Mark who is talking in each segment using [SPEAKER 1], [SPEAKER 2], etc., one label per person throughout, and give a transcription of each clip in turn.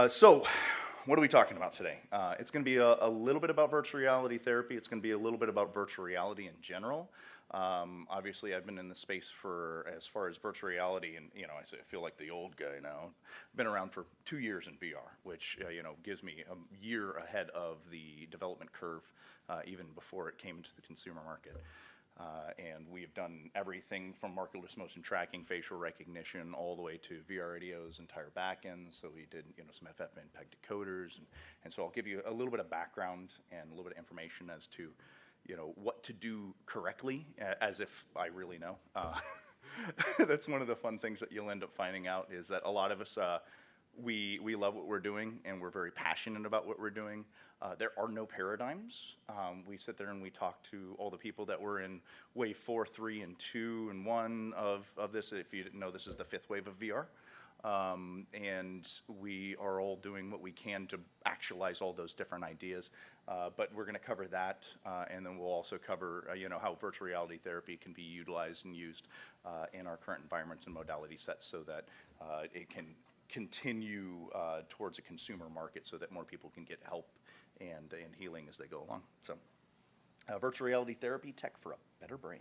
[SPEAKER 1] So, what are we talking about today? It's going to be a little bit about virtual reality therapy. It's going to be a little bit about virtual reality in general. Obviously, I've been in the space for as far as virtual reality, and I feel like the old guy now. I've been around for 2 years in VR, which gives me a year ahead of the development curve, even before it came into the consumer market. And we've done everything from markerless motion tracking, facial recognition, all the way to VR Radio's entire backend. So we did, some FFmpeg decoders, and so I'll give you a little bit of background and a little bit of information as to, what to do correctly, as if I really know. That's one of the fun things that you'll end up finding out is that a lot of us, we love what we're doing, and we're very passionate about what we're doing. There are no paradigms. We sit there and we talk to all the people that were in wave 4, 3, and 2, and 1 of this. If you didn't know, this is the 5th wave of VR. And we are all doing what we can to actualize all those different ideas. But we're going to cover that, and then we'll also cover, how virtual reality therapy can be utilized and used in our current environments and modality sets so that it can continue towards a consumer market so that more people can get help and healing as they go along. So virtual reality therapy, tech for a better brain.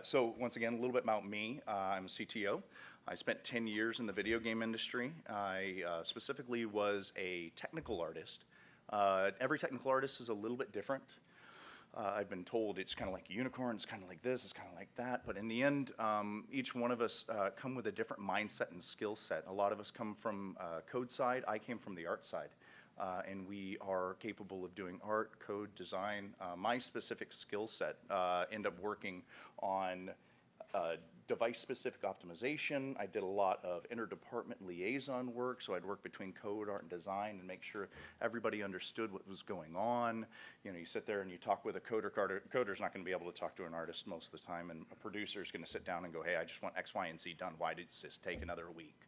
[SPEAKER 1] So once again, a little bit about me. I'm a CTO. I spent 10 years in the video game industry. I specifically was a technical artist. Every technical artist is a little bit different. I've been told it's kind of like a unicorn, it's kind of like this, it's kind of like that, but in the end, each one of us come with a different mindset and skill set. A lot of us come from code side, I came from the art side, and we are capable of doing art, code, design. My specific skill set end up working on device-specific optimization. I did a lot of interdepartment liaison work, so I'd work between code, art, and design and make sure everybody understood what was going on. You sit there and you talk with a coder. Coder's not going to be able to talk to an artist most of the time, and a producer's going to sit down and go, hey, I just want X, Y, and Z done. Why did this take another week?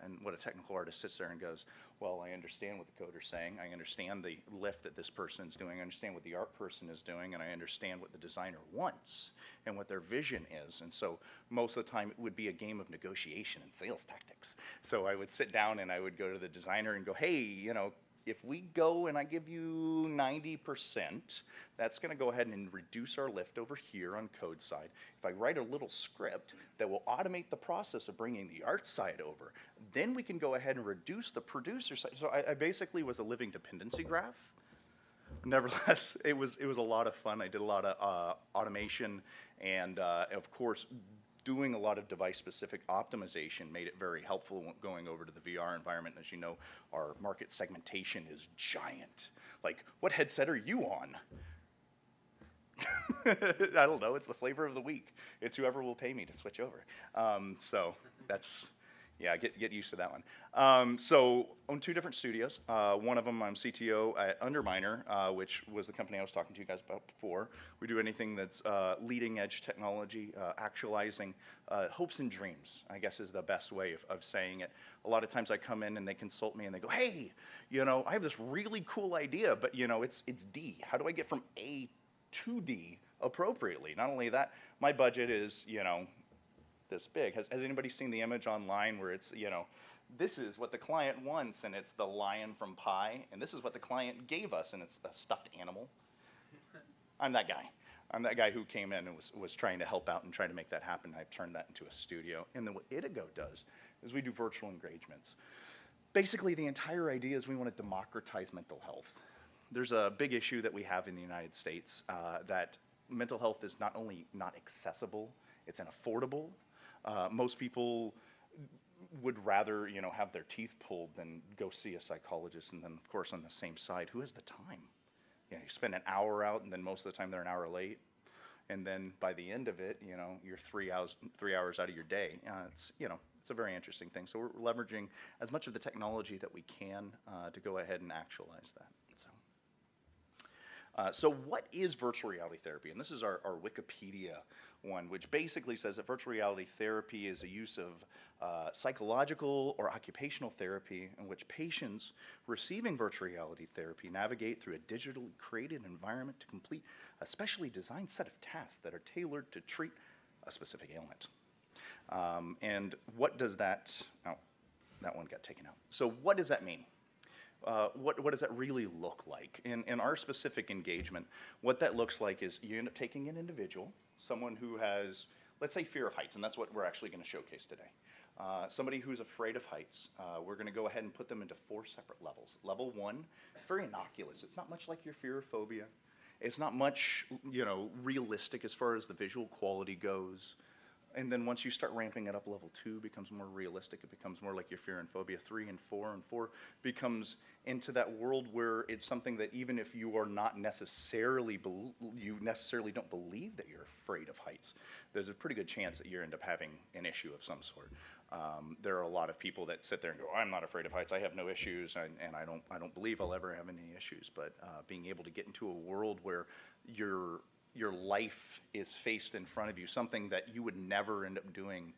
[SPEAKER 1] And what a technical artist sits there and goes, well, I understand what the coder's saying. I understand the lift that this person's doing. I understand what the art person is doing. And I understand what the designer wants and what their vision is. And so most of the time it would be a game of negotiation and sales tactics. So I would sit down and I would go to the designer and go, hey, if we go and I give you 90%, that's going to go ahead and reduce our lift over here on code side. If I write a little script that will automate the process of bringing the art side over, then we can go ahead and reduce the producer side. So I basically was a living dependency graph. Nevertheless, it was a lot of fun. I did a lot of automation, and of course, doing a lot of device-specific optimization made it very helpful going over to the VR environment. As you know, our market segmentation is giant. Like, what headset are you on? I don't know. It's the flavor of the week. It's whoever will pay me to switch over. So that's, yeah, get used to that one. So own 2 different studios. One of them I'm CTO at Underminer, which was the company I was talking to you guys about before. We do anything that's leading edge technology, actualizing hopes and dreams, I guess is the best way of saying it. A lot of times I come in and they consult me and they go, hey, I have this really cool idea, but it's D. How do I get from A to D appropriately? Not only that, my budget is, this big. Has anybody seen the image online where it's, this is what the client wants and it's the lion from Pi, and this is what the client gave us and it's a stuffed animal? I'm that guy. I'm that guy who came in and was trying to help out and trying to make that happen. I've turned that into a studio. And then what Itigo does is we do virtual engagements. Basically, the entire idea is we want to democratize mental health. There's a big issue that we have in the United States that mental health is not only not accessible, it's unaffordable. Most people would rather, have their teeth pulled than go see a psychologist. And then, of course, on the same side, who has the time? You spend an hour out, and then most of the time they're an hour late. And then by the end of it, you're 3 hours out of your day. It's a very interesting thing. So we're leveraging as much of the technology that we can to go ahead and actualize that. So what is virtual reality therapy? And this is our Wikipedia one, which basically says that virtual reality therapy is a use of psychological or occupational therapy in which patients receiving virtual reality therapy navigate through a digitally created environment to complete a specially designed set of tasks that are tailored to treat a specific ailment. And what does that, that one got taken out. So what does that mean? What does that really look like? In our specific engagement, what that looks like is you end up taking an individual, someone who has, let's say, fear of heights, and that's what we're actually going to showcase today. Somebody who's afraid of heights, we're going to go ahead and put them into 4 separate levels. Level 1, it's very innocuous. It's not much like your fear or phobia. It's not much, realistic as far as the visual quality goes. And then once you start ramping it up, level 2 becomes more realistic. It becomes more like your fear and phobia. 3 and 4 becomes into that world where it's something that even if you are not necessarily, you necessarily don't believe that you're afraid of heights, there's a pretty good chance that you end up having an issue of some sort. There are a lot of people that sit there and go, I'm not afraid of heights, I have no issues, and I don't believe I'll ever have any issues. But being able to get into a world where your life is faced in front of you, something that you would never end up doing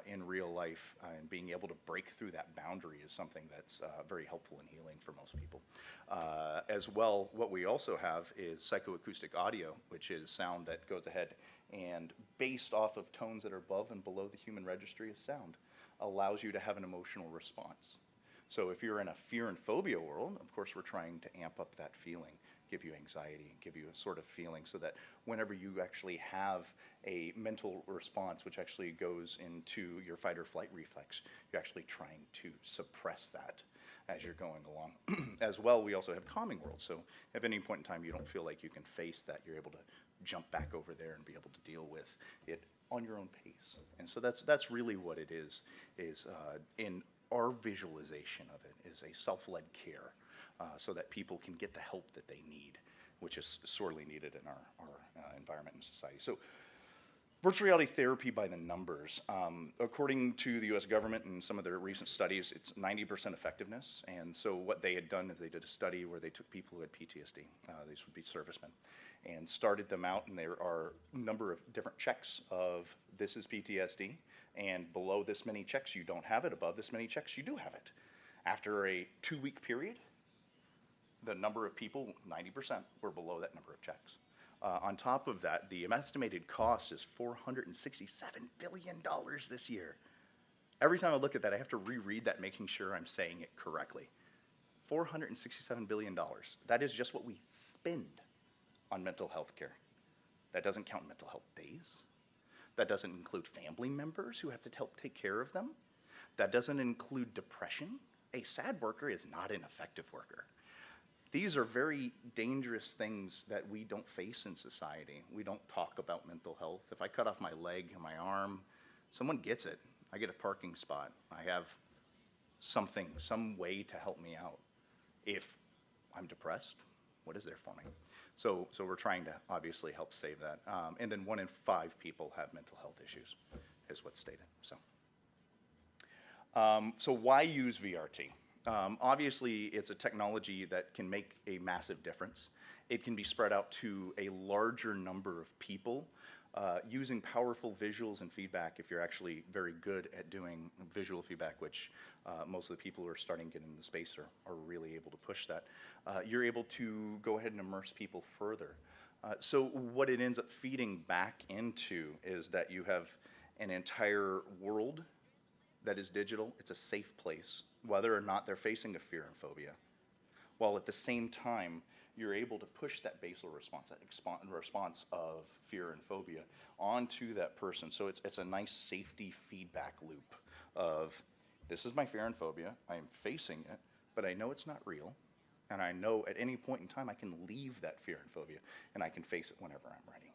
[SPEAKER 1] in real life, and being able to break through that boundary is something that's very helpful and healing for most people. As well, what we also have is psychoacoustic audio, which is sound that goes ahead and, based off of tones that are above and below the human registry of sound, allows you to have an emotional response. So if you're in a fear and phobia world, of course we're trying to amp up that feeling, give you anxiety, give you a sort of feeling so that whenever you actually have a mental response, which actually goes into your fight or flight reflex, you're actually trying to suppress that as you're going along. As well, we also have calming worlds. So if at any point in time you don't feel like you can face that, you're able to jump back over there and be able to deal with it on your own pace. And so that's really what it is in our visualization of it is a self-led care, so that people can get the help that they need, which is sorely needed in our environment and society. So virtual reality therapy by the numbers. According to the US government and some of their recent studies, it's 90% effectiveness. And so what they had done is they did a study where they took people who had PTSD, these would be servicemen, and started them out, and there are a number of different checks of this is PTSD, and below this many checks you don't have it, above this many checks you do have it. After a 2-week period, the number of people, 90%, were below that number of checks. On top of that, the estimated cost is $467 billion this year. Every time I look at that, I have to reread that, making sure I'm saying it correctly. $467 billion. That is just what we spend on mental health care. That doesn't count mental health days. That doesn't include family members who have to help take care of them. That doesn't include depression. A sad worker is not an effective worker. These are very dangerous things that we don't face in society. We don't talk about mental health. If I cut off my leg or my arm, someone gets it. I get a parking spot. I have something, some way to help me out. If I'm depressed, what is there for me? So we're trying to obviously help save that. And then 1 in 5 people have mental health issues, is what's stated. So why use VRT? Obviously, it's a technology that can make a massive difference. It can be spread out to a larger number of people using powerful visuals and feedback. If you're actually very good at doing visual feedback, which most of the people who are starting to get into the space are really able to push that, you're able to go ahead and immerse people further. So what it ends up feeding back into is that you have an entire world that is digital. It's a safe place, whether or not they're facing a fear and phobia, while at the same time you're able to push that basal response, that response of fear and phobia onto that person. So it's a nice safety feedback loop of, this is my fear and phobia, I am facing it, but I know it's not real, and I know at any point in time I can leave that fear and phobia, and I can face it whenever I'm ready.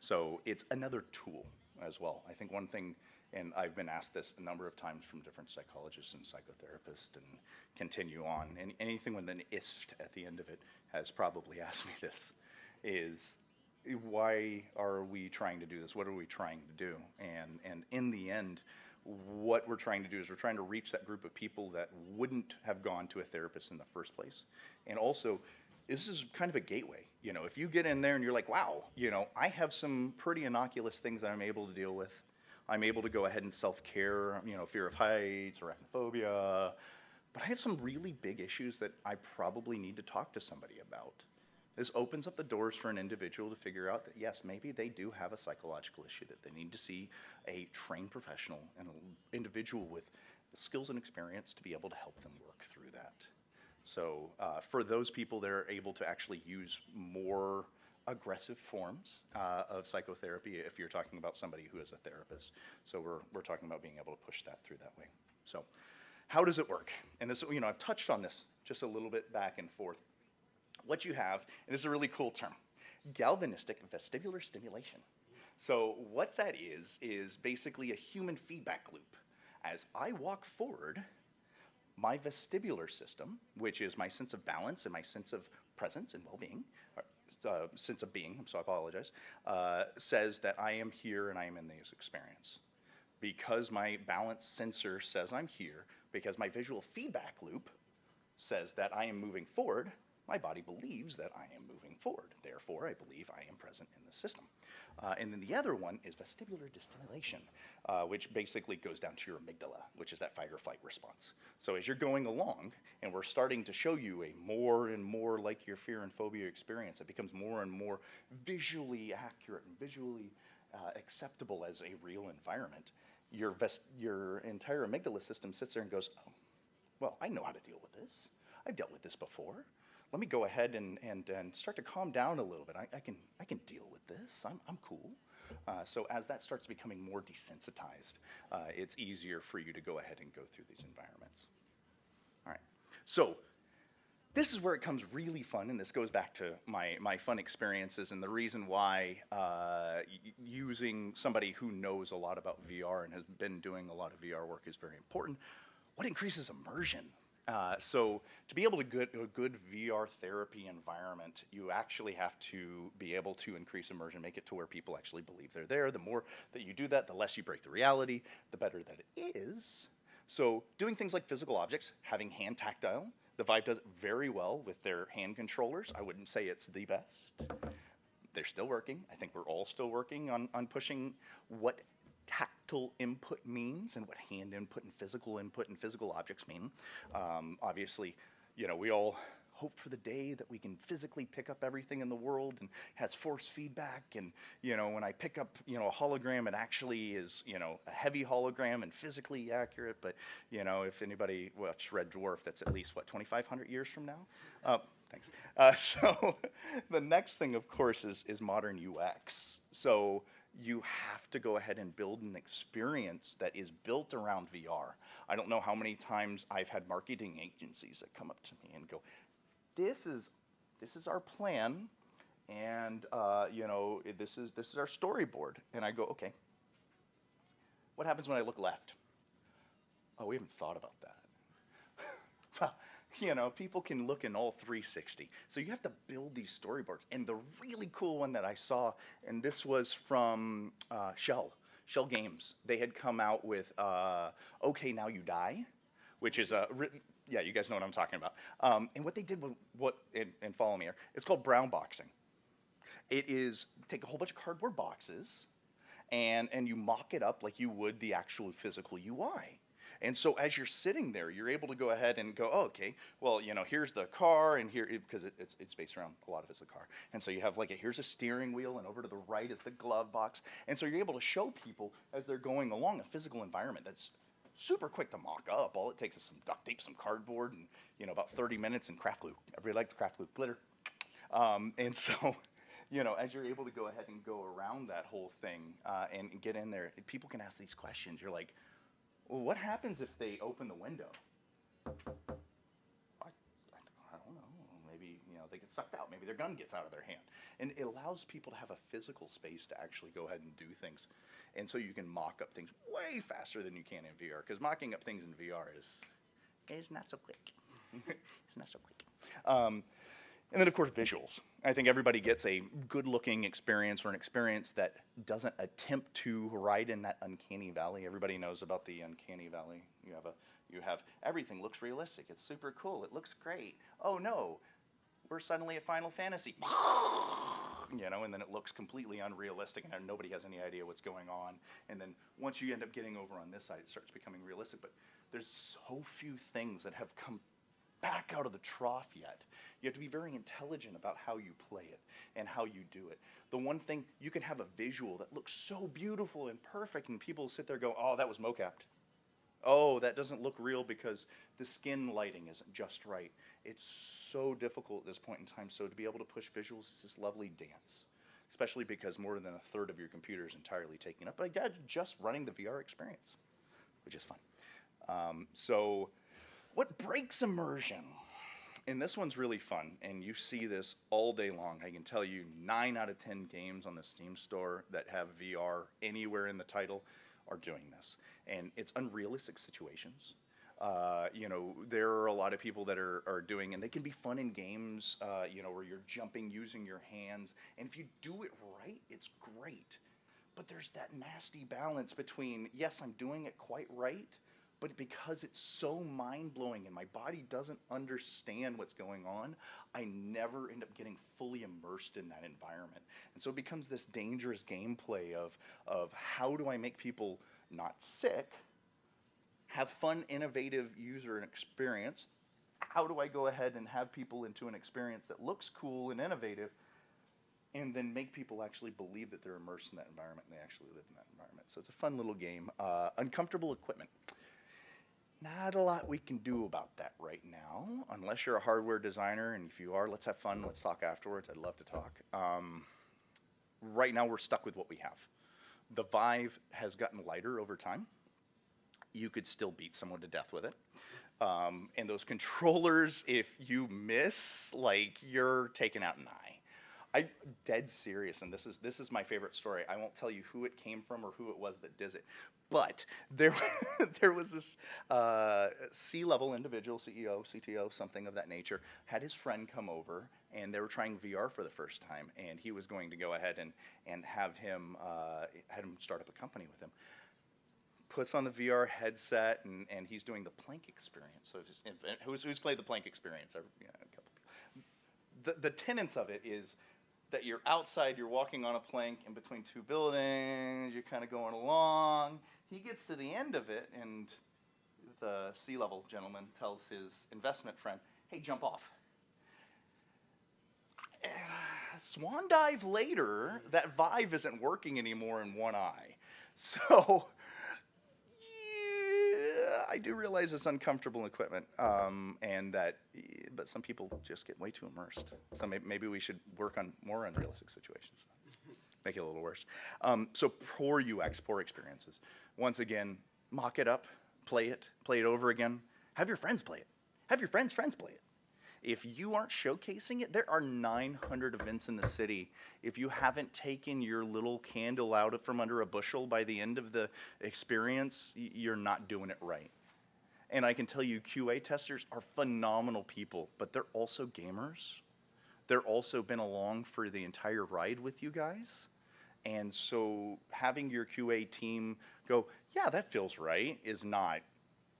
[SPEAKER 1] So it's another tool as well. I think one thing, and I've been asked this a number of times from different psychologists and psychotherapists, and continue on, and anything with an "ist" at the end of it has probably asked me this, is why are we trying to do this? What are we trying to do? And in the end, what we're trying to do is we're trying to reach that group of people that wouldn't have gone to a therapist in the first place. And also, this is kind of a gateway. You know, if you get in there and you're like, wow, you know, I have some pretty innocuous things that I'm able to deal with. I'm able to go ahead and self-care, you know, fear of heights, arachnophobia, but I have some really big issues that I probably need to talk to somebody about. This opens up the doors for an individual to figure out that, yes, maybe they do have a psychological issue, that they need to see a trained professional and an individual with the skills and experience to be able to help them work through that. So for those people that are able to actually use more aggressive forms of psychotherapy, if you're talking about somebody who is a therapist. So we're talking about being able to push that through that way. So how does it work? And this, I've touched on this just a little bit back and forth. What you have, and this is a really cool term, galvanistic vestibular stimulation. So what that is basically a human feedback loop. As I walk forward, my vestibular system, which is my sense of balance and my sense of presence and well-being, sense of being, so I apologize, says that I am here and I am in this experience. Because my balance sensor says I'm here, because my visual feedback loop says that I am moving forward, my body believes that I am moving forward. Therefore, I believe I am present in the system. And then the other one is vestibular destimulation, which basically goes down to your amygdala, which is that fight or flight response. So as you're going along, and we're starting to show you a more and more like your fear and phobia experience, it becomes more and more visually accurate and visually acceptable as a real environment. Your entire amygdala system sits there and goes, oh, well, I know how to deal with this. I've dealt with this before. Let me go ahead and start to calm down a little bit. I can deal with this. I'm cool. So as that starts becoming more desensitized, it's easier for you to go ahead and go through these environments. All right. So this is where it comes really fun, and this goes back to my fun experiences and the reason why using somebody who knows a lot about VR and has been doing a lot of VR work is very important. What increases immersion? So to be able to get a good VR therapy environment, you actually have to be able to increase immersion, make it to where people actually believe they're there. The more that you do that, the less you break the reality, the better that it is. So doing things like physical objects, having hand tactile, the Vive does it very well with their hand controllers. I wouldn't say it's the best. They're still working. I think we're all still working on pushing what tactile input means and what hand input and physical objects mean. Obviously, we all hope for the day that we can physically pick up everything in the world and has force feedback. And, when I pick up, a hologram, it actually is, a heavy hologram and physically accurate. But, if anybody watched Red Dwarf, that's at least, 2,500 years from now? Thanks. So the next thing, of course, is modern UX. So you have to go ahead and build an experience that is built around VR. I don't know how many times I've had marketing agencies that come up to me and go, this is our plan, and this is our storyboard. And I go, okay, what happens when I look left? Oh, we haven't thought about that. Well, people can look in all 360. So you have to build these storyboards. And the really cool one that I saw, and this was from Shell Games. They had come out with Okay, Now You Die, which is yeah, you guys know what I'm talking about. And what they did was, and follow me here, it's called brown boxing. It is take a whole bunch of cardboard boxes and you mock it up like you would the actual physical UI. And so as you're sitting there, you're able to go ahead and go, oh, okay, well, here's the car, and here, because it's based around, a lot of it's the car. And so you have here's a steering wheel, and over to the right is the glove box. And so you're able to show people as they're going along a physical environment that's super quick to mock up. All it takes is some duct tape, some cardboard, and about 30 minutes and craft glue. Everybody likes craft glue glitter. And so, as you're able to go ahead and go around that whole thing and get in there, people can ask these questions. You're like, well, what happens if they open the window? I don't know. Maybe they get sucked out. Maybe their gun gets out of their hand. And it allows people to have a physical space to actually go ahead and do things. And so you can mock up things way faster than you can in VR, because mocking up things in VR is not so quick. It's not so quick. And then, of course, visuals. I think everybody gets a good-looking experience, or an experience that doesn't attempt to ride in that uncanny valley. Everybody knows about the uncanny valley. You have everything looks realistic. It's super cool. It looks great. Oh no, we're suddenly at Final Fantasy. And then it looks completely unrealistic, and nobody has any idea what's going on. And then once you end up getting over on this side, it starts becoming realistic. But there's so few things that have come back out of the trough yet. You have to be very intelligent about how you play it and how you do it. The one thing, you can have a visual that looks so beautiful and perfect, and people sit there and go, oh, that was mocapped. Oh, that doesn't look real because the skin lighting isn't just right. It's so difficult at this point in time. So to be able to push visuals is this lovely dance, especially because more than a third of your computer is entirely taken up by just running the VR experience, which is fun. So what breaks immersion? And this one's really fun, and you see this all day long. I can tell you 9 out of 10 games on the Steam store that have VR anywhere in the title are doing this. And it's unrealistic situations. There are a lot of people that are doing, and they can be fun in games, where you're jumping using your hands. And if you do it right, it's great. But there's that nasty balance between, yes, I'm doing it quite right, but because it's so mind-blowing and my body doesn't understand what's going on, I never end up getting fully immersed in that environment. And so it becomes this dangerous gameplay of how do I make people not sick, have fun, innovative user experience? How do I go ahead and have people into an experience that looks cool and innovative, and then make people actually believe that they're immersed in that environment and they actually live in that environment? So it's a fun little game. Uncomfortable equipment. Not a lot we can do about that right now, unless you're a hardware designer, and if you are, let's have fun, let's talk afterwards. I'd love to talk. Right now we're stuck with what we have. The Vive has gotten lighter over time. You could still beat someone to death with it. And those controllers, if you miss, like, you're taking out an eye. I'm dead serious, and this is my favorite story. I won't tell you who it came from or who it was that did it, but there there was this C-level individual, CEO, CTO, something of that nature, had his friend come over, and they were trying VR for the first time, and he was going to go ahead and have him start up a company with him. Puts on the VR headset, and he's doing the plank experience. So who's played the plank experience? A couple people. The tenets of it is that you're outside, you're walking on a plank in between two buildings, you're kind of going along. He gets to the end of it, and the C-level gentleman tells his investment friend, hey, jump off. Swan dive later, that Vive isn't working anymore in one eye. So I do realize it's uncomfortable equipment, but some people just get way too immersed. So maybe we should work on more unrealistic situations, make it a little worse. So poor UX, poor experiences. Once again, mock it up, play it over again. Have your friends play it. Have your friends' friends play it. If you aren't showcasing it, there are 900 events in the city. If you haven't taken your little candle out from under a bushel by the end of the experience, you're not doing it right. And I can tell you, QA testers are phenomenal people, but they're also gamers. They're also been along for the entire ride with you guys. And so having your QA team go, yeah, that feels right, is not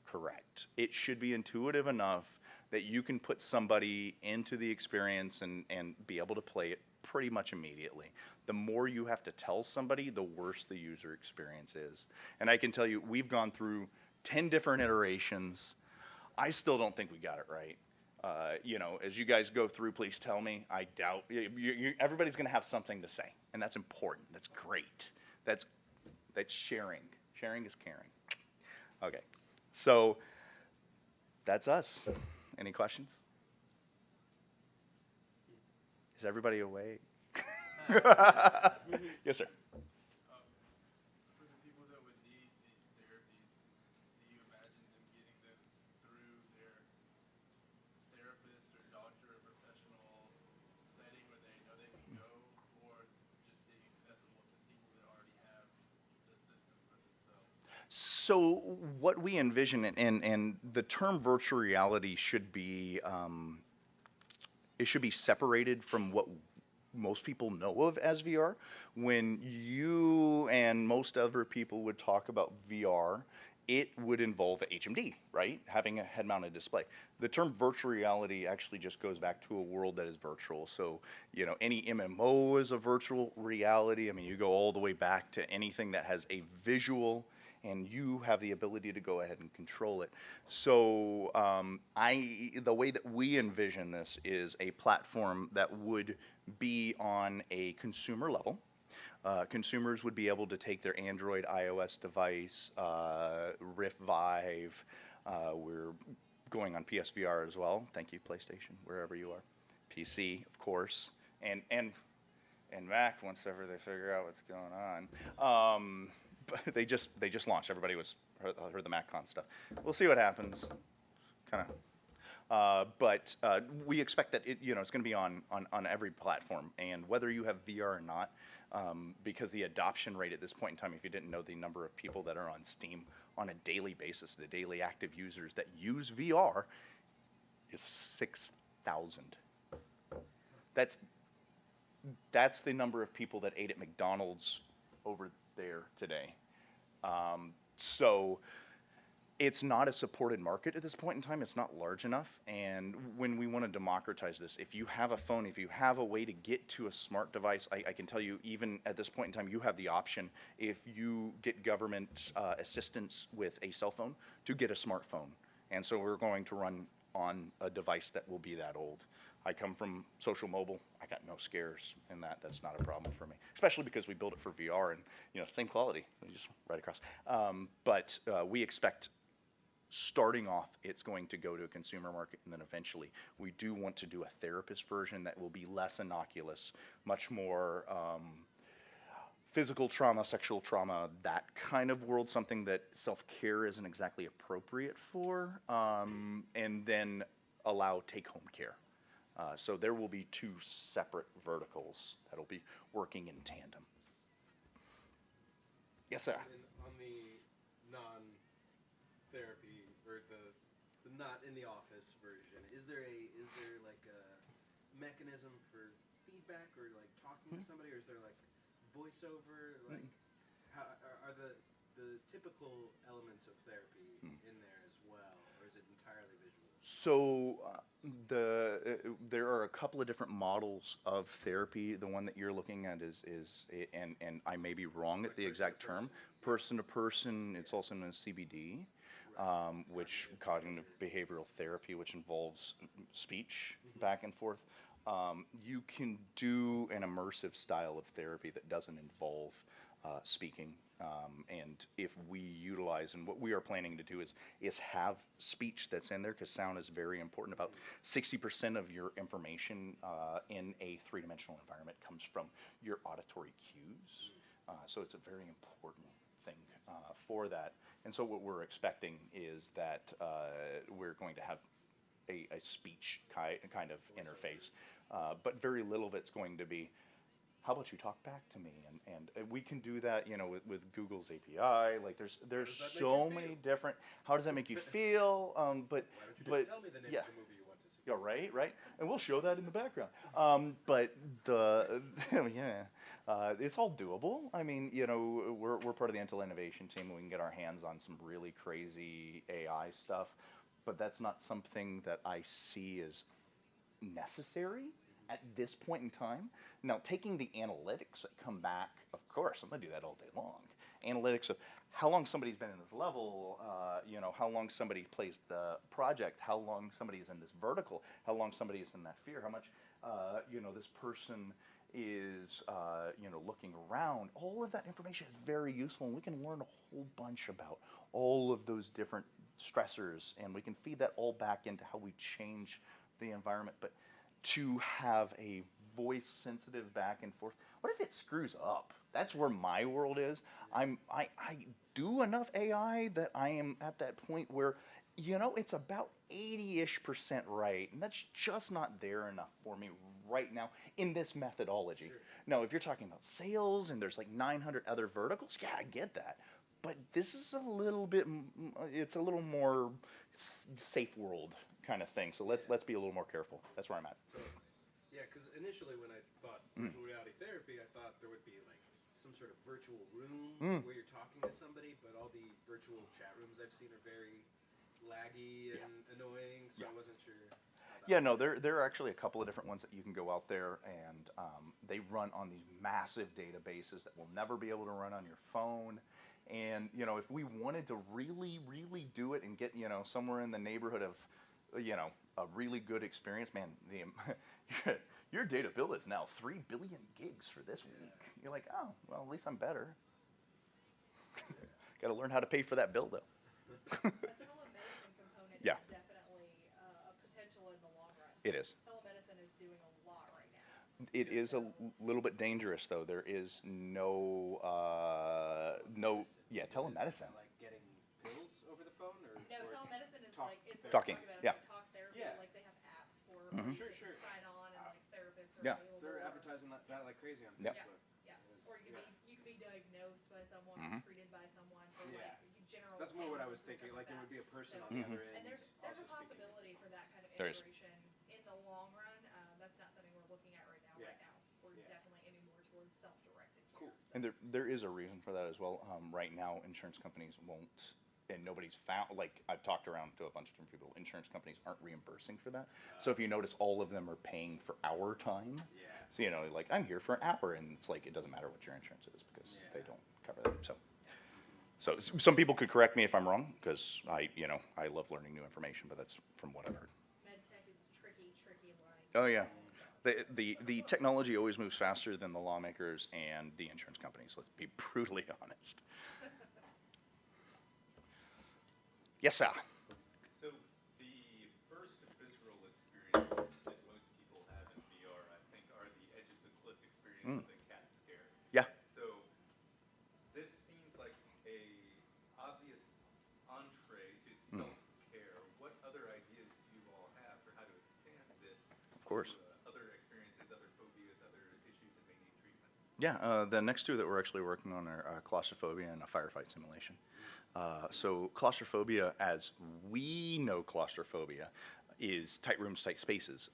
[SPEAKER 1] correct. It should be intuitive enough that you can put somebody into the experience and be able to play it pretty much immediately. The more you have to tell somebody, the worse the user experience is. And I can tell you, we've gone through 10 different iterations. I still don't think we got it right. As you guys go through, please tell me. I doubt, everybody's gonna have something to say, and that's important, that's great. That's sharing. Sharing is caring. Okay, so that's us. Any questions? Is everybody awake? Yes, sir.
[SPEAKER 2] For the people that would need these therapies, do you imagine them getting them through their therapist or doctor or professional setting where they know they can go, or just being accessible to people that already have the system for themselves?
[SPEAKER 1] So what we envision, and the term virtual reality should be, it should be separated from what most people know of as VR. When you and most other people would talk about VR, it would involve HMD, right? Having a head-mounted display. The term virtual reality actually just goes back to a world that is virtual. So, any MMO is a virtual reality. I mean, you go all the way back to anything that has a visual, and you have the ability to go ahead and control it. So the way that we envision this is a platform that would be on a consumer level. Consumers would be able to take their Android, iOS device, Rift Vive. We're going on PSVR as well. Thank you, PlayStation, wherever you are. PC, of course, and Mac once ever they figure out what's going on. But they just launched. Everybody heard the MacCon stuff. We'll see what happens. Kind of. But we expect that it's going to be on every platform, and whether you have VR or not, because the adoption rate at this point in time, if you didn't know the number of people that are on Steam on a daily basis, the daily active users that use VR is 6,000. That's the number of people that ate at McDonald's over there today. So it's not a supported market at this point in time. It's not large enough. And when we want to democratize this, if you have a phone, if you have a way to get to a smart device, I can tell you, even at this point in time, you have the option, if you get government assistance with a cell phone, to get a smartphone. And so we're going to run on a device that will be that old. I come from social mobile. I got no scares in that. That's not a problem for me, especially because we built it for VR and same quality, just right across. But we expect, starting off, it's going to go to a consumer market, and then eventually we do want to do a therapist version that will be less innocuous, much more physical trauma, sexual trauma, that kind of world, something that self-care isn't exactly appropriate for, and then allow take-home care. So there will be two separate verticals that'll be working in tandem. Yes, sir.
[SPEAKER 3] And on the non-therapy or the not in the office version, is there like a mechanism for feedback or like talking to somebody, or is there like voiceover? Like, how are the typical elements of therapy in there as well, or is it entirely visual?
[SPEAKER 1] So there are a couple of different models of therapy. The one that you're looking at is and I may be wrong at the exact term, person to person. It's also known as CBD, which cognitive behavioral therapy, which involves speech back and forth. You can do an immersive style of therapy that doesn't involve speaking. And if we utilize, and what we are planning to do is have speech that's in there, because sound is very important. About 60% of your information in a three-dimensional environment comes from your auditory cues. So it's a very important thing for that. And so what we're expecting is that we're going to have a speech kind of interface, but very little of it's going to be, how about you talk back to me? And we can do that, with Google's API. Like there's so many different. How does that make you feel? But
[SPEAKER 3] Why don't you just tell me the name of the movie you want to see?
[SPEAKER 1] Yeah, right. And we'll show that in the background. But it's all doable. I mean, we're part of the Intel Innovation team. We can get our hands on some really crazy AI stuff, but that's not something that I see as necessary at this point in time. Now, taking the analytics that come back, of course, I'm going to do that all day long. Analytics of how long somebody's been in this level, how long somebody plays the project, how long somebody is in this vertical, how long somebody is in that fear, how much, this person is, looking around. All of that information is very useful, and we can learn a whole bunch about all of those different stressors, and we can feed that all back into how we change the environment. But to have a voice sensitive back and forth, what if it screws up? That's where my world is. I do enough AI that I am at that point where it's about 80-ish% right, and that's just not there enough for me right now in this methodology. Sure. Now, if you're talking about sales and there's like 900 other verticals, yeah, I get that. But this is it's a little more safe world kind of thing. So let's be a little more careful. That's where I'm at.
[SPEAKER 3] So, yeah, because initially when I thought virtual reality therapy, I thought there would be like some sort of virtual room where you're talking to somebody, but all the virtual chat rooms I've seen are very laggy and annoying, so I wasn't sure.
[SPEAKER 1] Yeah, no, there are actually a couple of different ones that you can go out there, and they run on these massive databases that will never be able to run on your phone. And if we wanted to really, really do it and get somewhere in the neighborhood of a really good experience, man, your data bill is now 3 billion gigs for this week. You're like, oh, well, at least I'm better. Got to learn how to pay for that bill, though.
[SPEAKER 4] A telemedicine component
[SPEAKER 1] Yeah.
[SPEAKER 4] is definitely a potential in the long run.
[SPEAKER 1] It is.
[SPEAKER 4] Telemedicine is doing a lot right now.
[SPEAKER 1] It is a little bit dangerous, though. There is no, telemedicine.
[SPEAKER 3] Like getting pills over the phone, or
[SPEAKER 4] No,
[SPEAKER 3] or
[SPEAKER 4] telemedicine is
[SPEAKER 3] talk
[SPEAKER 4] like it's what
[SPEAKER 1] Talking,
[SPEAKER 4] we're talking about.
[SPEAKER 1] yeah.
[SPEAKER 4] Like talk therapy.
[SPEAKER 3] Yeah.
[SPEAKER 4] Like they have apps for
[SPEAKER 1] Mhm.
[SPEAKER 4] you
[SPEAKER 3] Sure,
[SPEAKER 4] can
[SPEAKER 3] sure.
[SPEAKER 4] sign on and like therapists are
[SPEAKER 1] Yeah.
[SPEAKER 4] available.
[SPEAKER 3] They're advertising that like crazy on
[SPEAKER 1] Yep.
[SPEAKER 3] Facebook.
[SPEAKER 4] Yeah. Or you
[SPEAKER 3] Yeah.
[SPEAKER 4] could be diagnosed by someone,
[SPEAKER 1] Mhm.
[SPEAKER 4] treated by someone for
[SPEAKER 3] Yeah.
[SPEAKER 4] like general.
[SPEAKER 3] That's more what I was
[SPEAKER 4] illnesses
[SPEAKER 3] thinking.
[SPEAKER 4] and
[SPEAKER 3] Like it
[SPEAKER 4] stuff
[SPEAKER 3] would be a person
[SPEAKER 4] So-
[SPEAKER 3] on the
[SPEAKER 1] Mhm.
[SPEAKER 3] other end.
[SPEAKER 4] And there's
[SPEAKER 3] also
[SPEAKER 4] a
[SPEAKER 3] speaking.
[SPEAKER 4] possibility for that kind of
[SPEAKER 1] There is.
[SPEAKER 4] integration in the long run. That's not something we're looking at right now.
[SPEAKER 3] Yeah.
[SPEAKER 4] Right now, we're
[SPEAKER 3] Yeah.
[SPEAKER 4] definitely aiming more towards self-directed care.
[SPEAKER 3] Cool.
[SPEAKER 1] And there is a reason for that as well. Right now, insurance companies won't, and nobody's found, like, I've talked around to a bunch of different people, insurance companies aren't reimbursing for that. So if you notice, all of them are paying for our time.
[SPEAKER 3] Yeah.
[SPEAKER 1] So, like, I'm here for an hour, and it's like, it doesn't matter what your insurance is because they don't cover that. So some people could correct me if I'm wrong, because I love learning new information, but that's from what I've heard.
[SPEAKER 4] Med tech is tricky learning.
[SPEAKER 1] Oh, yeah. The technology always moves faster than the lawmakers and the insurance companies. Let's be brutally honest. Yes, sir.
[SPEAKER 5] So the first visceral experiences that most people have in VR, I think, are the edge of the cliff experience of the cat scare.
[SPEAKER 1] Yeah.
[SPEAKER 5] So this seems like a obvious entree to self-care. What other ideas do you all have for how to expand this
[SPEAKER 1] Of course.
[SPEAKER 5] to other experiences, other phobias, other issues that may need treatment?
[SPEAKER 1] Yeah, the next two that we're actually working on are claustrophobia and a firefight simulation. So claustrophobia, as we know claustrophobia, is tight rooms, tight spaces,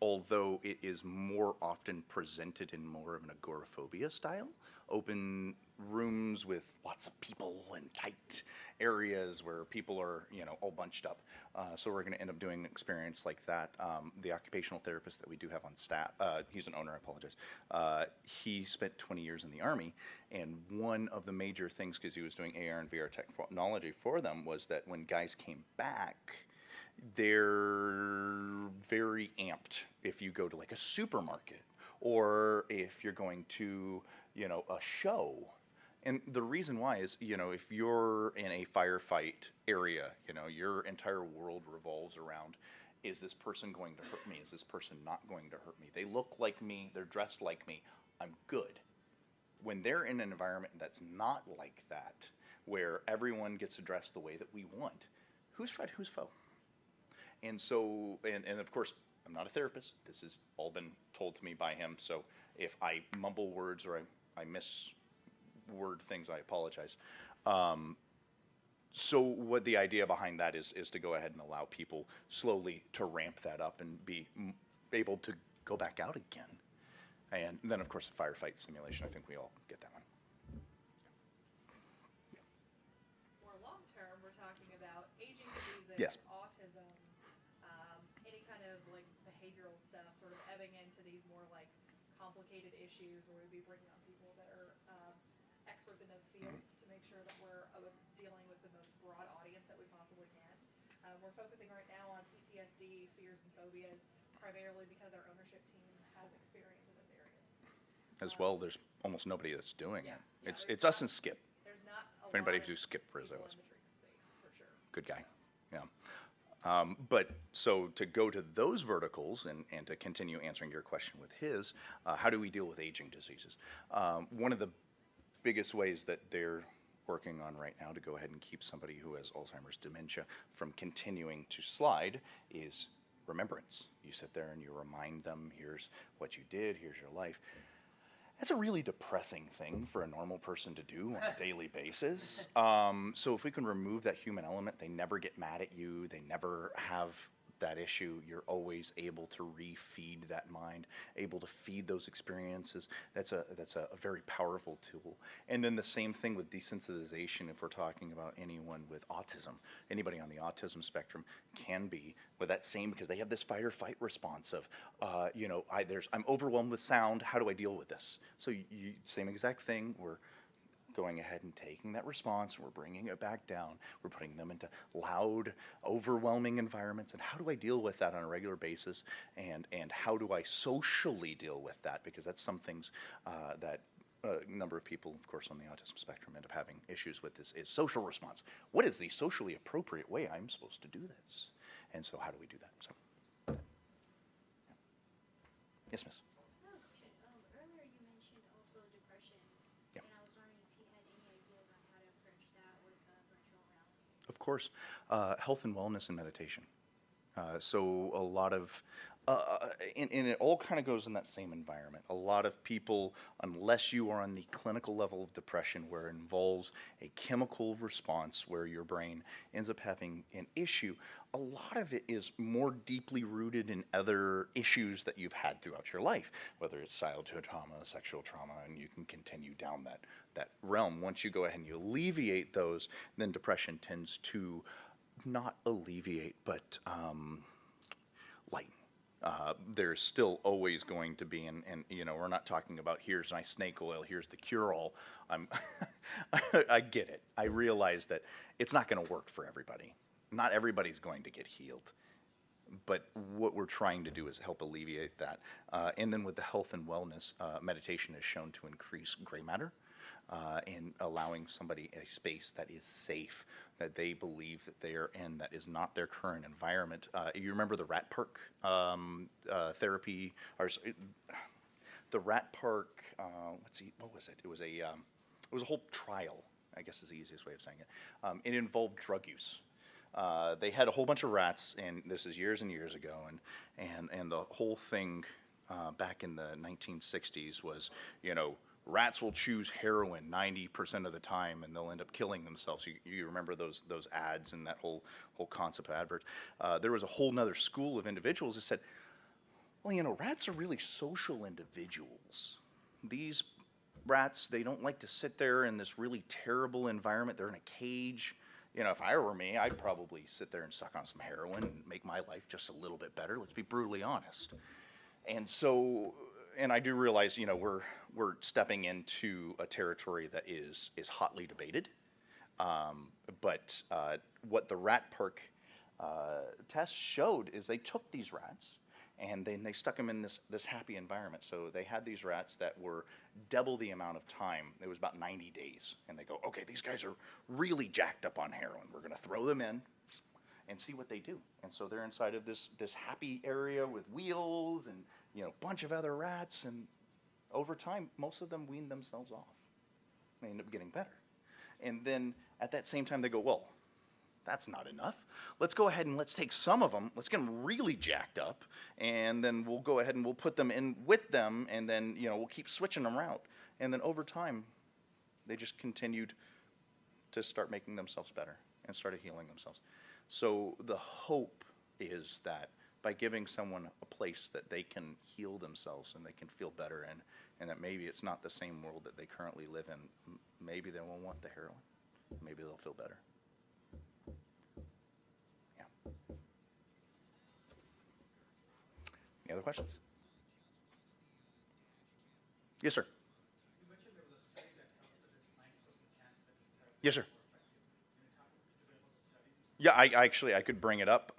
[SPEAKER 1] although it is more often presented in more of an agoraphobia style. Open rooms with lots of people and tight areas where people are, all bunched up. So we're going to end up doing an experience like that. The occupational therapist that we do have on staff, he's an owner, I apologize. He spent 20 years in the Army, and one of the major things, because he was doing AR and VR technology for them, was that when guys came back, they're very amped if you go to like a supermarket or if you're going to, a show. And the reason why is, if you're in a firefight area, your entire world revolves around, is this person going to hurt me? Is this person not going to hurt me? They look like me, they're dressed like me, I'm good. When they're in an environment that's not like that, where everyone gets to dress the way that we want, who's friend, who's foe? And so, and of course, I'm not a therapist. This has all been told to me by him. So if I mumble words or I misword things, I apologize. So what the idea behind that is to go ahead and allow people slowly to ramp that up and be able to go back out again. And then, of course, the firefight simulation. I think we all get that one.
[SPEAKER 4] More long term, we're talking about aging diseases,
[SPEAKER 1] Yes.
[SPEAKER 4] autism, any kind of like behavioral stuff, sort of ebbing into these more like complicated issues where we'd be bringing on people that are experts in those fields to make sure that we're dealing with the most broad audience that we possibly can. We're focusing right now on PTSD, fears and phobias, primarily because our ownership team has experience in this area.
[SPEAKER 1] As well, there's almost nobody that's doing
[SPEAKER 4] Yeah,
[SPEAKER 1] it.
[SPEAKER 4] yeah,
[SPEAKER 1] It's us and Skip.
[SPEAKER 4] There's not a
[SPEAKER 1] If anybody
[SPEAKER 4] lot
[SPEAKER 1] who
[SPEAKER 4] of
[SPEAKER 1] Skip Rizzo
[SPEAKER 4] people
[SPEAKER 1] is.
[SPEAKER 4] in the treatment space, for sure.
[SPEAKER 1] Good guy. Yeah. But so to go to those verticals and to continue answering your question with his, how do we deal with aging diseases? One of the biggest ways that they're working on right now to go ahead and keep somebody who has Alzheimer's dementia from continuing to slide is remembrance. You sit there and you remind them, here's what you did, here's your life. That's a really depressing thing for a normal person to do on a daily basis. So if we can remove that human element, they never get mad at you, they never have that issue, you're always able to refeed that mind, able to feed those experiences. That's a very powerful tool. And then the same thing with desensitization, if we're talking about anyone with autism. Anybody on the autism spectrum can be with that same, because they have this fight or fight response of, I'm overwhelmed with sound, how do I deal with this? So same exact thing, we're going ahead and taking that response, we're bringing it back down, we're putting them into loud, overwhelming environments, and how do I deal with that on a regular basis, and how do I socially deal with that, because that's some things that a number of people, of course, on the autism spectrum end up having issues with, is social response. What is the socially appropriate way I'm supposed to do this? And so how do we do that? So, yeah. Yes, miss?
[SPEAKER 6] I have a question. Earlier you mentioned also depression,
[SPEAKER 1] Yeah.
[SPEAKER 6] and I was wondering if you had any ideas on how to approach that with virtual reality.
[SPEAKER 1] Of course. Health and wellness and meditation. So a lot of, and it all kind of goes in that same environment. A lot of people, unless you are on the clinical level of depression where it involves a chemical response where your brain ends up having an issue, a lot of it is more deeply rooted in other issues that you've had throughout your life, whether it's childhood trauma, sexual trauma, and you can continue down that realm. Once you go ahead and you alleviate those, then depression tends to not alleviate, but lighten. There's still always going to be, and we're not talking about here's my snake oil, here's the cure-all. I get it. I realize that it's not going to work for everybody. Not everybody's going to get healed. But what we're trying to do is help alleviate that. And then with the health and wellness, meditation is shown to increase gray matter. And allowing somebody a space that is safe, that they believe that they are in, that is not their current environment. You remember the rat park therapy, or the rat park? What was it? It was a whole trial, I guess is the easiest way of saying it. It involved drug use. They had a whole bunch of rats, and this is years and years ago, and the whole thing back in the 1960s was, rats will choose heroin 90% of the time, and they'll end up killing themselves. You remember those ads and that whole concept of adverts. There was a whole nother school of individuals that said, well, rats are really social individuals. These rats, they don't like to sit there in this really terrible environment. They're in a cage. If I were me, I'd probably sit there and suck on some heroin and make my life just a little bit better. Let's be brutally honest. And so, and I do realize, we're stepping into a territory that is hotly debated. But what the rat park test showed is they took these rats and then they stuck them in this happy environment. So they had these rats that were double the amount of time. It was about 90 days. And they go, okay, these guys are really jacked up on heroin. We're going to throw them in and see what they do. And so they're inside of this happy area with wheels and a bunch of other rats, and over time most of them wean themselves off. They end up getting better. And then at that same time they go, well, that's not enough. Let's go ahead and let's take some of them, let's get them really jacked up, and then we'll go ahead and we'll put them in with them, and then we'll keep switching them out. And then over time they just continued to start making themselves better and started healing themselves. So the hope is that by giving someone a place that they can heal themselves and they can feel better in, and that maybe it's not the same world that they currently live in, maybe they won't want the heroin. Maybe they'll feel better. Yeah. Any other questions? Yes, sir.
[SPEAKER 7] You mentioned there was a study that tells that there's 90% chance that this therapy
[SPEAKER 1] Yes, sir.
[SPEAKER 7] is more effective. Can you talk a bit about the study?
[SPEAKER 1] Yeah, I could bring it up.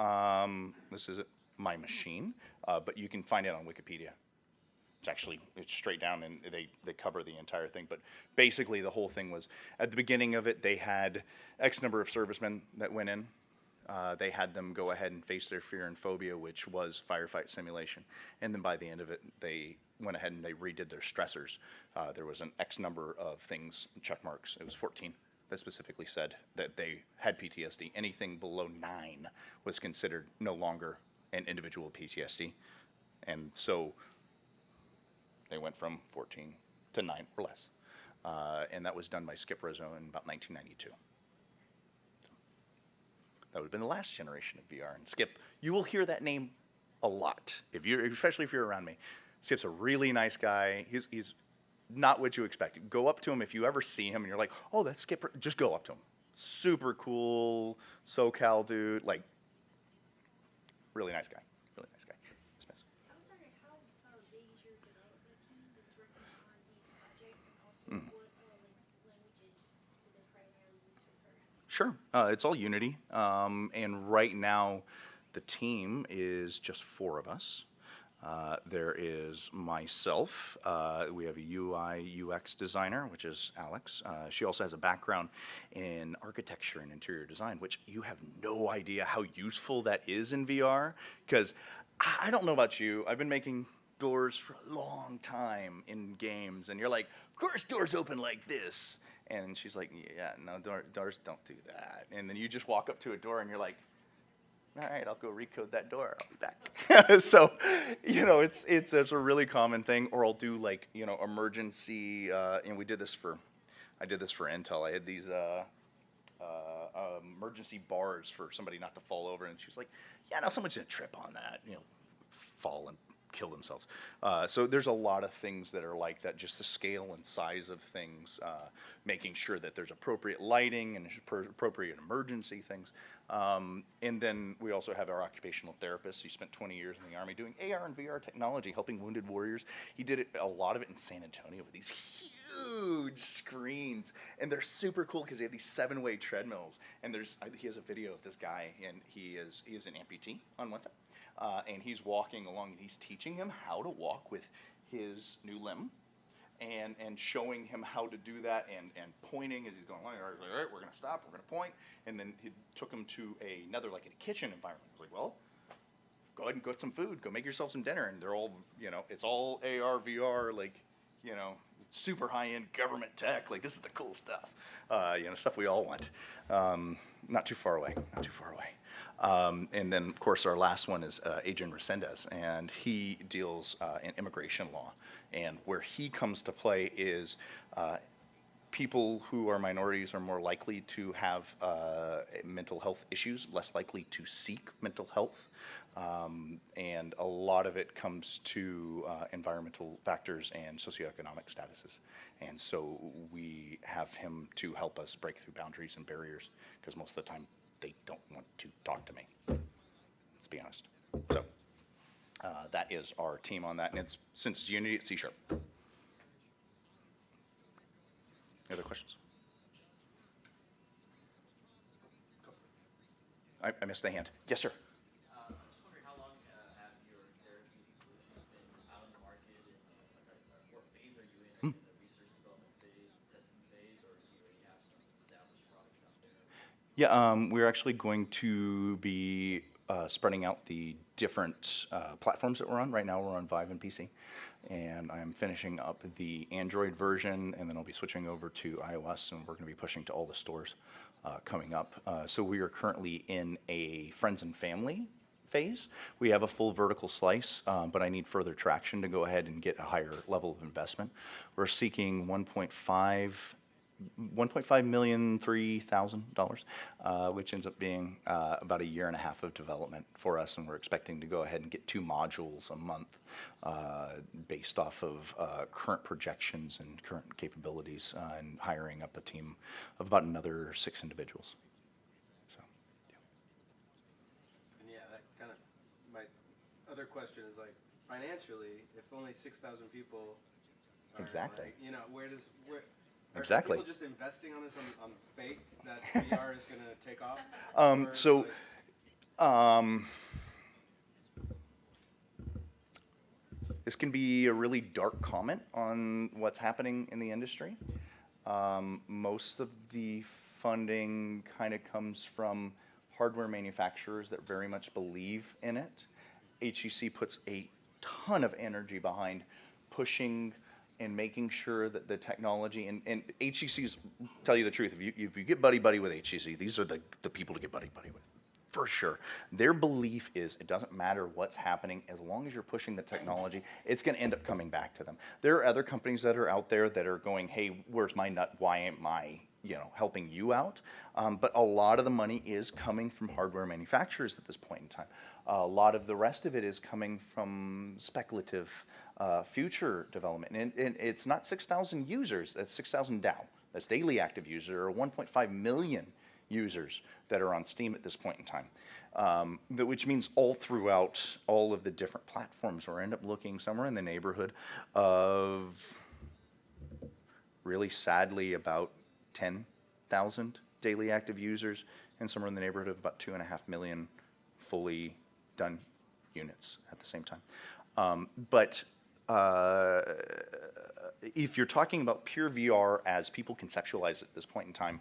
[SPEAKER 1] This is my machine, but you can find it on Wikipedia. It's straight down, and they cover the entire thing. But basically, the whole thing was, at the beginning of it, they had X number of servicemen that went in. They had them go ahead and face their fear and phobia, which was firefight simulation. And then by the end of it, they went ahead and they redid their stressors. There was an X number of things, check marks. It was 14 that specifically said that they had PTSD. Anything below 9 was considered no longer an individual PTSD. And so they went from 14 to 9 or less. And that was done by Skip Rizzo in about 1992. That would have been the last generation of VR. And Skip, you will hear that name a lot, especially if you're around me. Skip's a really nice guy. He's not what you expect. Go up to him if you ever see him and you're like, oh, that's Skip. Just go up to him. Super cool, SoCal dude. Like, really nice guy. Really nice guy. Yes, miss.
[SPEAKER 6] I was wondering how big is your development team that's working on these projects, and also what languages
[SPEAKER 1] Sure. It's all Unity. And right now, the team is just 4 of us. There is myself. We have a UI UX designer, which is Alex. She also has a background in architecture and interior design, which you have no idea how useful that is in VR. Because I don't know about you, I've been making doors for a long time in games, and you're like, of course doors open like this. And she's like, yeah, no, doors don't do that. And then you just walk up to a door and you're like, all right, I'll go recode that door. I'll be back. So, it's a really common thing. Or I'll do like, emergency. And I did this for Intel. I had these emergency bars for somebody not to fall over, and she was like, yeah, no, someone's gonna trip on that, fall and kill themselves. So there's a lot of things that are like that, just the scale and size of things, making sure that there's appropriate lighting and appropriate emergency things. And then we also have our occupational therapist. He spent 20 years in the Army doing AR and VR technology, helping wounded warriors. He did a lot of it in San Antonio with these huge screens. And they're super cool because they have these 7-way treadmills. And he has a video of this guy, and he is an amputee on one side. And he's walking along, and he's teaching him how to walk with his new limb, and showing him how to do that, and pointing as he's going along. All right, we're going to stop, we're going to point. And then he took him to another, like a kitchen environment. He's like, well, go ahead and get some food, go make yourself some dinner. And they're all, it's all AR, VR, like, super high-end government tech. Like, this is the cool stuff, stuff we all want. Not too far away, not too far away. And then, of course, our last one is Adrian Resendez, and he deals in immigration law. And where he comes to play is people who are minorities are more likely to have mental health issues, less likely to seek mental health. And a lot of it comes to environmental factors and socioeconomic statuses. And so we have him to help us break through boundaries and barriers, because most of the time they don't want to talk to me. Let's be honest. So that is our team on that. And since it's Unity, it's C#. Any other questions? I missed the hand. Yes, sir.
[SPEAKER 8] I'm just wondering, how long have your therapies and solutions been out on the market, and what phase are you in? Are you in the research development phase, testing phase, or do you already have some established products out there?
[SPEAKER 1] Yeah, we're actually going to be spreading out the different platforms that we're on. Right now we're on Vive and PC, and I'm finishing up the Android version, and then I'll be switching over to iOS, and we're going to be pushing to all the stores coming up. So we are currently in a friends and family phase. We have a full vertical slice, but I need further traction to go ahead and get a higher level of investment. We're seeking $1.5 million, $3,000, which ends up being about a year and a half of development for us, and we're expecting to go ahead and get 2 modules a month based off of current projections and current capabilities, and hiring up a team of about another 6 individuals. So, yeah.
[SPEAKER 3] And yeah, that kind of, my other question is like, financially, if only 6,000 people are
[SPEAKER 1] Exactly.
[SPEAKER 3] like, where are
[SPEAKER 1] Exactly.
[SPEAKER 3] people just investing on this on faith that VR is going to take off?
[SPEAKER 1] So, this can be a really dark comment on what's happening in the industry. Most of the funding kind of comes from hardware manufacturers that very much believe in it. HEC puts a ton of energy behind pushing and making sure that the technology, and HEC's, tell you the truth, if you get buddy-buddy with HEC, these are the people to get buddy-buddy with, for sure. Their belief is it doesn't matter what's happening, as long as you're pushing the technology, it's going to end up coming back to them. There are other companies that are out there that are going, hey, where's my nut? Why am I helping you out? But a lot of the money is coming from hardware manufacturers at this point in time. A lot of the rest of it is coming from speculative future development. And it's not 6,000 users, that's 6,000 DAO. That's daily active users, or 1.5 million users that are on Steam at this point in time. Which means all throughout all of the different platforms, we'll end up looking somewhere in the neighborhood of, really sadly, about 10,000 daily active users, and somewhere in the neighborhood of about 2.5 million fully done units at the same time. But if you're talking about pure VR as people conceptualize it at this point in time,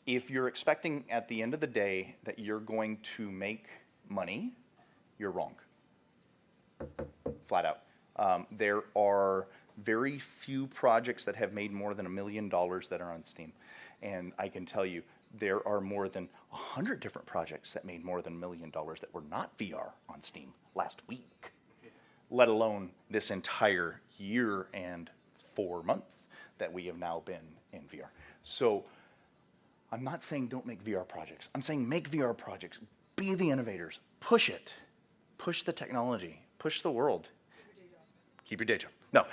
[SPEAKER 1] if you're expecting at the end of the day that you're going to make money, you're wrong. Flat out. There are very few projects that have made more than $1 million that are on Steam. And I can tell you, there are more than 100 different projects that made more than $1 million that were not VR on Steam last week, let alone this entire year and 4 months that we have now been in VR. So I'm not saying don't make VR projects. I'm saying make VR projects. Be the innovators. Push it. Push the technology. Push the world. Keep your day job. No.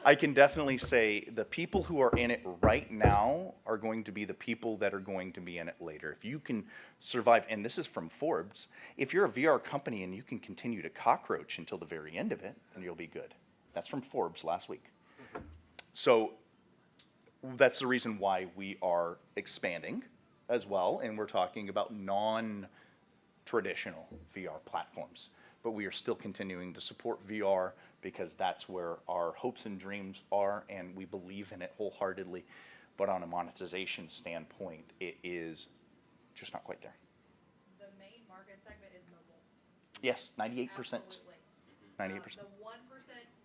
[SPEAKER 1] I can definitely say the people who are in it right now are going to be the people that are going to be in it later. If you can survive, and this is from Forbes, if you're a VR company and you can continue to cockroach until the very end of it, then you'll be good. That's from Forbes last week. So that's the reason why we are expanding as well, and we're talking about non-traditional VR platforms. But we are still continuing to support VR because that's where our hopes and dreams are, and we believe in it wholeheartedly. But on a monetization standpoint, it is just not quite there.
[SPEAKER 4] The main market segment is mobile.
[SPEAKER 1] Yes, 98%.
[SPEAKER 4] Absolutely.
[SPEAKER 1] 98%.
[SPEAKER 4] The 1%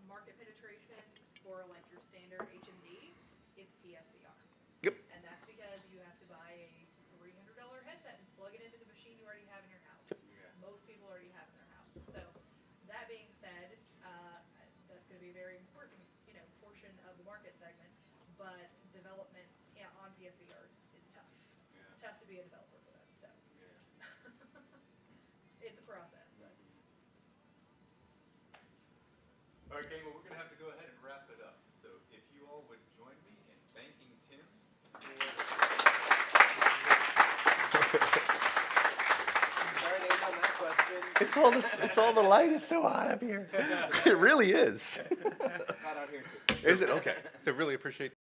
[SPEAKER 4] market penetration for like your standard HMD is PSVR.
[SPEAKER 1] Yep.
[SPEAKER 4] And that's because you have to buy a $300 headset and plug it into the machine you already have in your house.
[SPEAKER 1] Yep.
[SPEAKER 4] Most people already have in their house. So that being said, that's going to be a very important, portion of the market segment. But development on PSVR is tough. It's tough to be a developer for that. So it's a process. But.
[SPEAKER 5] All right, gang, well, we're going to have to go ahead and wrap it up. So if you all would join me in thanking Tim
[SPEAKER 3] Sorry to end on that question.
[SPEAKER 1] It's all the light. It's so hot up here. It really is.
[SPEAKER 3] It's hot out here too.
[SPEAKER 1] Is it? Okay.
[SPEAKER 5] So really appreciate